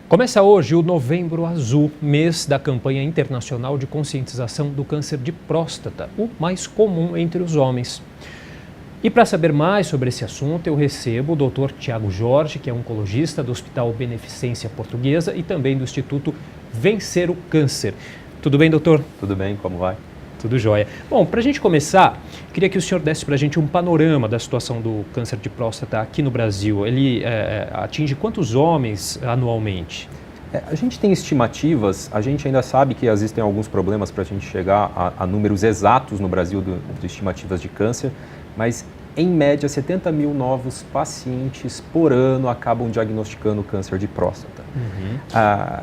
Começa hoje o Novembro Azul, mês da campanha internacional de conscientização do câncer de próstata, o mais comum entre os homens. E para saber mais sobre esse assunto, eu recebo o Dr. Tiago Jorge, que é oncologista do Hospital Beneficência Portuguesa e também do Instituto Vencer o Câncer. Tudo bem, doutor? Tudo bem, como vai? Tudo jóia. Bom, para a gente começar, queria que o senhor desse para a gente um panorama da situação do câncer de próstata aqui no Brasil. Ele atinge quantos homens anualmente? A gente tem estimativas, a gente ainda sabe que existem alguns problemas para a gente chegar a números exatos no Brasil de estimativas de câncer, mas em média 70 mil novos pacientes por ano acabam diagnosticando câncer de próstata.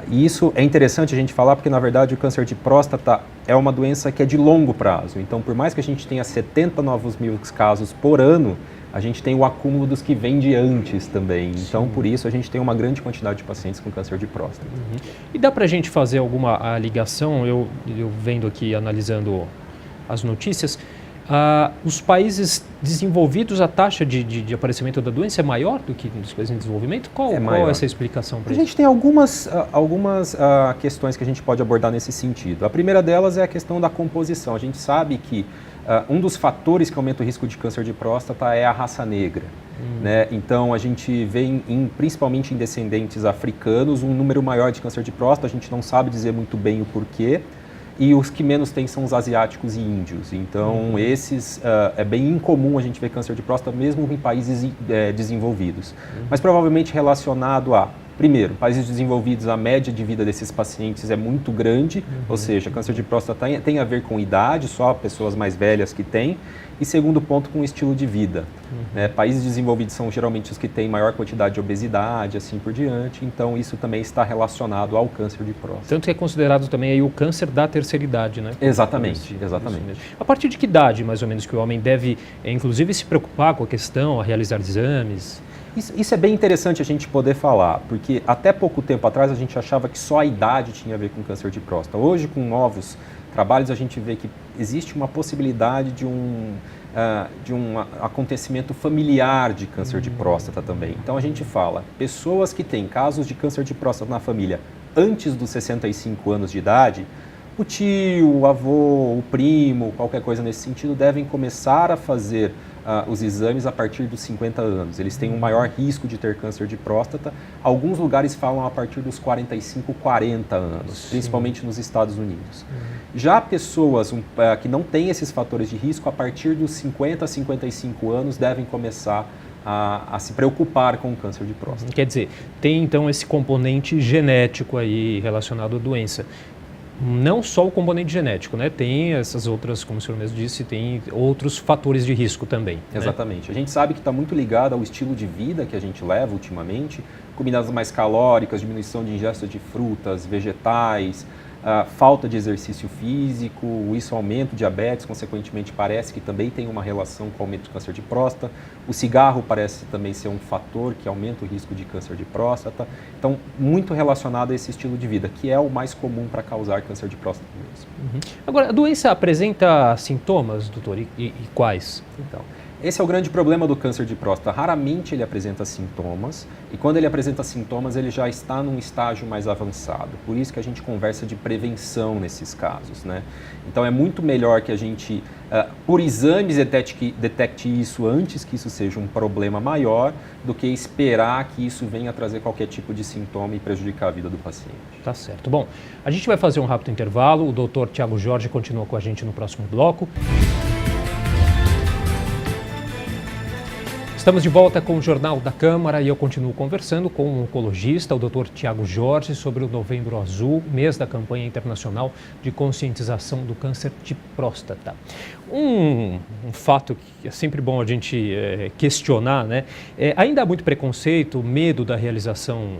E isso é interessante a gente falar porque, na verdade, o câncer de próstata é uma doença que é de longo prazo. Então, por mais que a gente tenha 70 novos mil casos por ano, a gente tem o acúmulo dos que vêm de antes também. Então, por isso, a gente tem uma grande quantidade de pacientes com câncer de próstata. E dá para a gente fazer alguma ligação? Eu vendo aqui, analisando as notícias, os países desenvolvidos, a taxa de aparecimento da doença é maior do que nos países em desenvolvimento? Qual é essa explicação para isso? A gente tem algumas questões que a gente pode abordar nesse sentido. A primeira delas é a questão da composição. A gente sabe que um dos fatores que aumenta o risco de câncer de próstata é a raça negra. Né? Então, a gente vê, principalmente em descendentes africanos, um número maior de câncer de próstata. A gente não sabe dizer muito bem o porquê. E os que menos têm são os asiáticos e índios. Então, esses é bem incomum a gente ver câncer de próstata, mesmo em países desenvolvidos. Mas provavelmente relacionado a, primeiro, países desenvolvidos, a média de vida desses pacientes é muito grande, ou seja, câncer de próstata tem a ver com idade, só pessoas mais velhas que têm. E segundo ponto, com o estilo de vida. Países desenvolvidos são geralmente os que têm maior quantidade de obesidade, assim por diante. Então, isso também está relacionado ao câncer de próstata. Tanto que é considerado também aí o câncer da terceira idade, né? Exatamente. A partir de que idade, mais ou menos, que o homem deve, inclusive, se preocupar com a questão, a realizar exames? Isso é bem interessante a gente poder falar, porque até pouco tempo atrás a gente achava que só a idade tinha a ver com câncer de próstata. Hoje, com novos trabalhos, a gente vê que existe uma possibilidade de um acontecimento familiar de câncer de próstata também. Então, a gente fala, pessoas que têm casos de câncer de próstata na família antes dos 65 anos de idade, o tio, o avô, o primo, qualquer coisa nesse sentido, devem começar a fazer os exames a partir dos 50 anos. Eles têm um maior risco de ter câncer de próstata. Alguns lugares falam a partir dos 45, 40 anos, principalmente nos Estados Unidos. Já pessoas que não têm esses fatores de risco, a partir dos 50 a 55 anos, devem começar a se preocupar com o câncer de próstata. Quer dizer, tem então esse componente genético aí relacionado à doença. Não só o componente genético, né? Tem essas outras, como o senhor mesmo disse, tem outros fatores de risco também. Exatamente. A gente sabe que está muito ligado ao estilo de vida que a gente leva ultimamente, comidas mais calóricas, diminuição de ingesta de frutas, vegetais, falta de exercício físico, isso aumenta o diabetes, consequentemente parece que também tem uma relação com o aumento do câncer de próstata. O cigarro parece também ser um fator que aumenta o risco de câncer de próstata. Então, muito relacionado a esse estilo de vida, que é o mais comum para causar câncer de próstata mesmo. Agora, a doença apresenta sintomas, doutor, e quais? Então, esse é o grande problema do câncer de próstata. Raramente ele apresenta sintomas, e quando ele apresenta sintomas, ele já está num estágio mais avançado. Por isso que a gente conversa de prevenção nesses casos, né? Então é muito melhor que a gente, por exames, detecte isso antes que isso seja um problema maior, do que esperar que isso venha trazer qualquer tipo de sintoma e prejudicar a vida do paciente. Tá certo. Bom, a gente vai fazer um rápido intervalo. O doutor Tiago Jorge continua com a gente no próximo bloco. Estamos de volta com o Jornal da Câmara e eu continuo conversando com o oncologista, o Dr. Tiago Jorge, sobre o Novembro Azul, mês da campanha internacional de conscientização do câncer de próstata. Um fato que é sempre bom a gente questionar, né? Ainda há muito preconceito, medo da realização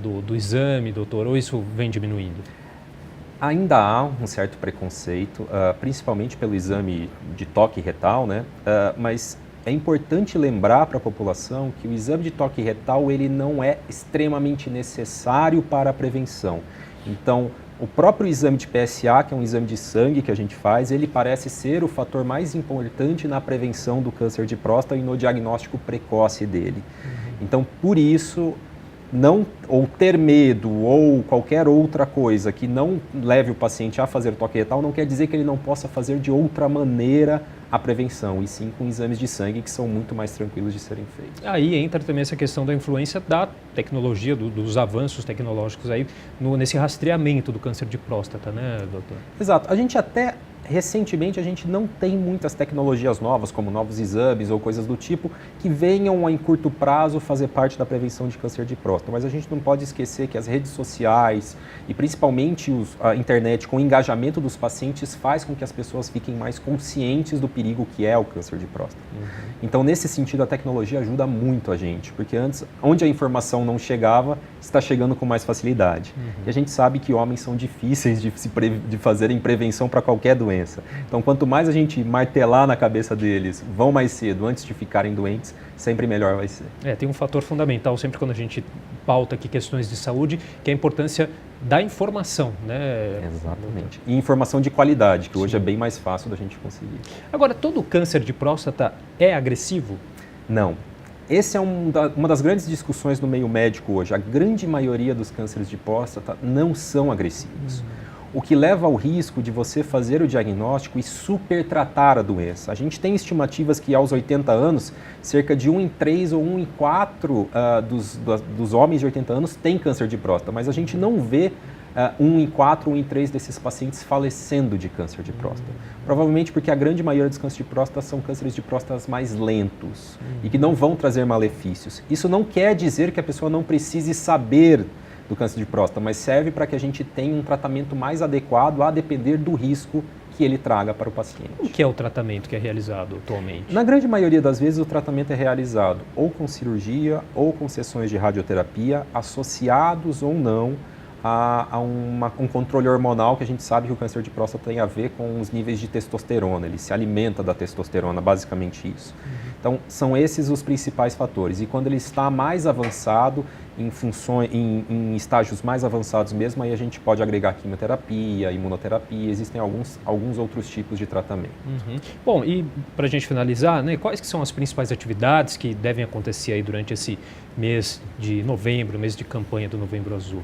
do exame, doutor, ou isso vem diminuindo? Ainda há um certo preconceito, principalmente pelo exame de toque retal, né? Mas é importante lembrar para a população que o exame de toque retal ele não é extremamente necessário para a prevenção. Então, o próprio exame de PSA, que é um exame de sangue que a gente faz, ele parece ser o fator mais importante na prevenção do câncer de próstata e no diagnóstico precoce dele. Então, por isso, ou ter medo ou qualquer outra coisa que não leve o paciente a fazer toque retal, não quer dizer que ele não possa fazer de outra maneira a prevenção, e sim com exames de sangue que são muito mais tranquilos de serem feitos. Aí entra também essa questão da influência da tecnologia, dos avanços tecnológicos aí nesse rastreamento do câncer de próstata, né, doutor? Exato. Recentemente, a gente não tem muitas tecnologias novas, como novos exames ou coisas do tipo, que venham em curto prazo fazer parte da prevenção de câncer de próstata. Mas a gente não pode esquecer que as redes sociais e principalmente a internet com o engajamento dos pacientes faz com que as pessoas fiquem mais conscientes do perigo que é o câncer de próstata. Então, nesse sentido, a tecnologia ajuda muito a gente, porque antes, onde a informação não chegava, está chegando com mais facilidade. E a gente sabe que homens são difíceis de fazerem prevenção para qualquer doença. Então, quanto mais a gente martelar na cabeça deles, vão mais cedo, antes de ficarem doentes, sempre melhor vai ser. Tem um fator fundamental, sempre quando a gente pauta aqui questões de saúde, que é a importância da informação, né? Exatamente. E informação de qualidade, que hoje é bem mais fácil da gente conseguir. Agora, todo câncer de próstata é agressivo? Não. Essa é uma das grandes discussões no meio médico hoje. A grande maioria dos cânceres de próstata não são agressivos. O que leva ao risco de você fazer o diagnóstico e supertratar a doença. A gente tem estimativas que aos 80 anos, cerca de 1 em 3 ou 1 em 4 dos homens de 80 anos tem câncer de próstata, mas a gente não vê 1 em 4, 1 em 3 desses pacientes falecendo de câncer de próstata. Provavelmente porque a grande maioria dos cânceres de próstata são cânceres de próstata mais lentos e que não vão trazer malefícios. Isso não quer dizer que a pessoa não precise saber do câncer de próstata, mas serve para que a gente tenha um tratamento mais adequado a depender do risco que ele traga para o paciente. O que é o tratamento que é realizado atualmente? Na grande maioria das vezes o tratamento é realizado ou com cirurgia ou com sessões de radioterapia associados ou não a um controle hormonal, que a gente sabe que o câncer de próstata tem a ver com os níveis de testosterona, ele se alimenta da testosterona, basicamente isso. Então, são esses os principais fatores. E quando ele está mais avançado, em estágios mais avançados mesmo, aí a gente pode agregar quimioterapia, imunoterapia, existem alguns outros tipos de tratamento. Bom, e para a gente finalizar, né, quais que são as principais atividades que devem acontecer aí durante esse mês de novembro, mês de campanha do Novembro Azul?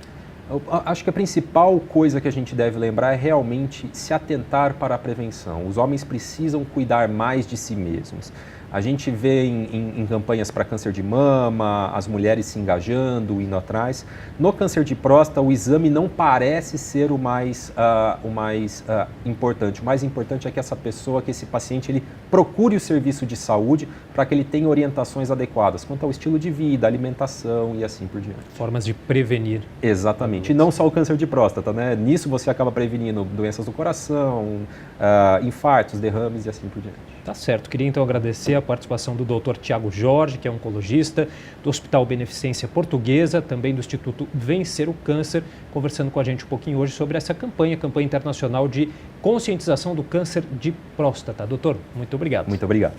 Eu acho que a principal coisa que a gente deve lembrar é realmente se atentar para a prevenção. Os homens precisam cuidar mais de si mesmos. A gente vê em campanhas para câncer de mama, as mulheres se engajando, indo atrás. No câncer de próstata, o exame não parece ser o mais importante. O mais importante é que esse paciente, ele procure o serviço de saúde para que ele tenha orientações adequadas quanto ao estilo de vida, alimentação e assim por diante. Formas de prevenir. Exatamente. E não só o câncer de próstata, né? Nisso você acaba prevenindo doenças do coração, infartos, derrames e assim por diante. Tá certo. Queria então agradecer a participação do Dr. Tiago Jorge, que é oncologista do Hospital Beneficência Portuguesa, também do Instituto Vencer o Câncer, conversando com a gente um pouquinho hoje sobre essa campanha internacional de conscientização do câncer de próstata. Doutor, muito obrigado. Muito obrigado.